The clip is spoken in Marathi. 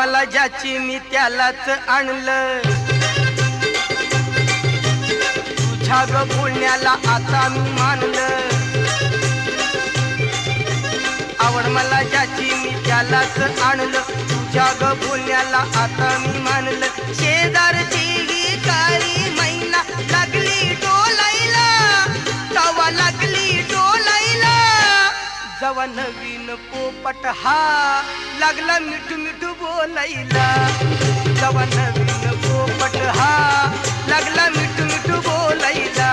मला ज्याची मी त्यालाच आणलं, तुझ्या ग बोलण्याला आता मी मानलं, आवड मला ज्याची मी त्यालाच आणलं, तुझ्या ग बोलण्याला आता मी मानलं. शेजारची ही काळी मैना लागली डोलायला, तवा लागली डोलायला, जवा नवीन पोपट हा लागला मिठू मिठू बोलायला, जवा नवीन पोपट हा लागला मिठू मिठू बोलायला.